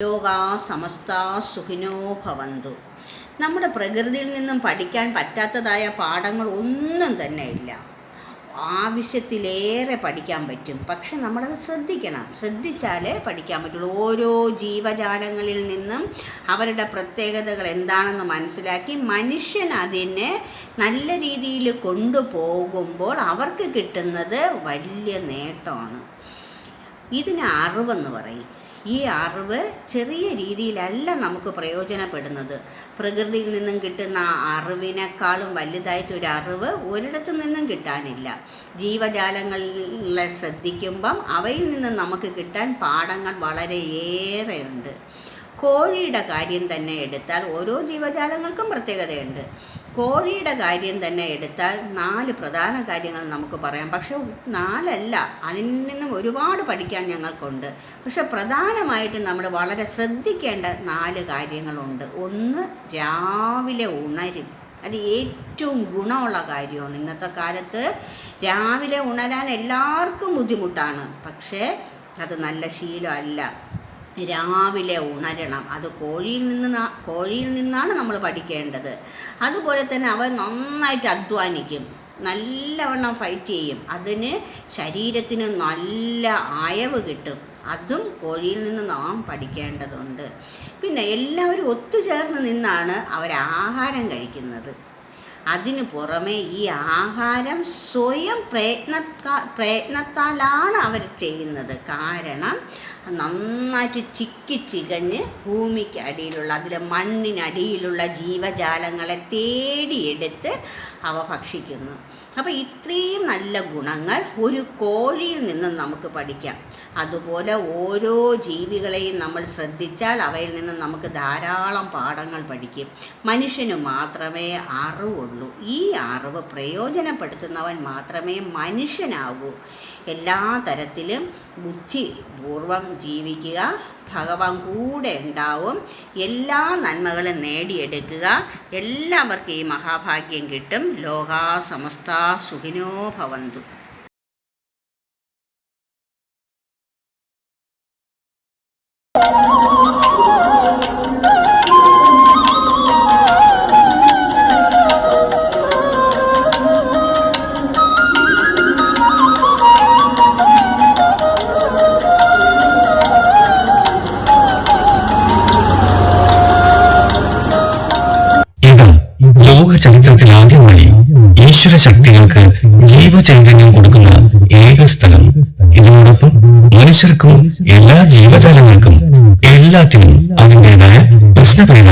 ലോകാ സമസ്ത സുഖിനോ ഭവന്തു. നമ്മുടെ പ്രകൃതിയിൽ നിന്നും പഠിക്കാൻ പറ്റാത്തതായ പാഠങ്ങൾ ഒന്നും തന്നെ ഇല്ല. ആവശ്യത്തിലേറെ പഠിക്കാൻ പറ്റും. പക്ഷെ നമ്മളത് ശ്രദ്ധിച്ചാലേ പഠിക്കാൻ പറ്റുള്ളൂ. ഓരോ ജീവജാലങ്ങളിൽ നിന്നും അവരുടെ പ്രത്യേകതകൾ എന്താണെന്ന് മനസ്സിലാക്കി മനുഷ്യൻ അതിനെ നല്ല രീതിയിൽ കൊണ്ടുപോകുമ്പോൾ അവർക്ക് കിട്ടുന്നത് വലിയ നേട്ടമാണ്. ഇതിന് അറിവെന്ന് പറയും. ഈ അറിവ് ചെറിയ രീതിയിലല്ല നമുക്ക് പ്രയോജനപ്പെടുന്നത്. പ്രകൃതിയിൽ നിന്നും കിട്ടുന്ന അറിവിനേക്കാളും വലുതായിട്ടൊരു അറിവ് ഒരിടത്തു നിന്നും കിട്ടാനില്ല. ജീവജാലങ്ങളെ ശ്രദ്ധിക്കുമ്പം അവയിൽ നിന്നും നമുക്ക് കിട്ടാൻ പാഠങ്ങൾ വളരെയേറെയുണ്ട്. കോഴിയുടെ കാര്യം തന്നെ എടുത്താൽ ഓരോ ജീവജാലങ്ങൾക്കും പ്രത്യേകതയുണ്ട്. കോഴിയുടെ കാര്യം തന്നെ എടുത്താൽ 4 പ്രധാന കാര്യങ്ങൾ നമുക്ക് പറയാം. പക്ഷെ 4 അല്ല, അതിൽ നിന്നും ഒരുപാട് പഠിക്കാൻ ഞങ്ങൾക്കുണ്ട്. പക്ഷെ പ്രധാനമായിട്ടും നമ്മൾ വളരെ ശ്രദ്ധിക്കേണ്ട 4 കാര്യങ്ങളുണ്ട്. ഒന്ന്, രാവിലെ ഉണരും. അത് ഏറ്റവും ഗുണമുള്ള കാര്യമാണ്. ഇന്നത്തെ കാലത്ത് രാവിലെ ഉണരാൻ എല്ലാവർക്കും ബുദ്ധിമുട്ടാണ്. പക്ഷേ അത് നല്ല ശീലമല്ല. രാവിലെ ഉണരണം. അത് കോഴിയിൽ നിന്നാണ് നമ്മൾ പഠിക്കേണ്ടത്. അതുപോലെ തന്നെ അവ നന്നായിട്ട് അധ്വാനിക്കും, നല്ലവണ്ണം ഫൈറ്റ് ചെയ്യും. അതിന് ശരീരത്തിന് നല്ല അയവ് കിട്ടും. അതും കോഴിയിൽ നിന്ന് നാം പഠിക്കേണ്ടതുണ്ട്. പിന്നെ എല്ലാവരും ഒത്തുചേർന്ന് നിന്നാണ് അവർ ആഹാരം കഴിക്കുന്നത്. അതിനു പുറമെ ഈ ആഹാരം സ്വയം പ്രയത്നത്താലാണ് അവർ ചെയ്യുന്നത്. കാരണം നന്നായിട്ട് ചികഞ്ഞ് ഭൂമിക്ക് അടിയിലുള്ള അതിലെ മണ്ണിനടിയിലുള്ള ജീവജാലങ്ങളെ തേടിയെടുത്ത് അവ ഭക്ഷിക്കുന്നു. അപ്പോൾ ഇത്രയും നല്ല ഗുണങ്ങൾ ഒരു കോഴിയിൽ നിന്നും നമുക്ക് പഠിക്കാം. അതുപോലെ ഓരോ ജീവികളെയും നമ്മൾ ശ്രദ്ധിച്ചാൽ അവയിൽ നിന്നും നമുക്ക് ധാരാളം പാഠങ്ങൾ പഠിക്കും. മനുഷ്യന് മാത്രമേ അറിവുള്ളൂ. ഈ അറിവ് പ്രയോജനപ്പെടുത്തുന്നവൻ മാത്രമേ മനുഷ്യനാകൂ. എല്ലാ തരത്തിലും ബുദ്ധിപൂർവം ജീവിക്കുക. ഭഗവാൻ കൂടെ ഉണ്ടാവും. എല്ലാ നന്മകളും നേടിയെടുക്കുക. എല്ലാവർക്കും ഈ മഹാഭാഗ്യം കിട്ടും. ലോകാ സമസ്ത സുഖിനോ ഭവന്തു. ലോക ചരിത്രത്തിൽ ആദ്യമായി ഈശ്വര ശക്തികൾക്ക് ജീവചൈതന്യം കൊടുക്കുന്ന ഏക സ്ഥലം. ഇതിനോടൊപ്പം മനുഷ്യർക്കും എല്ലാ ജീവജാലങ്ങൾക്കും എല്ലാത്തിനും അതിൻ്റെതായ പ്രശ്നപരിഹാരം.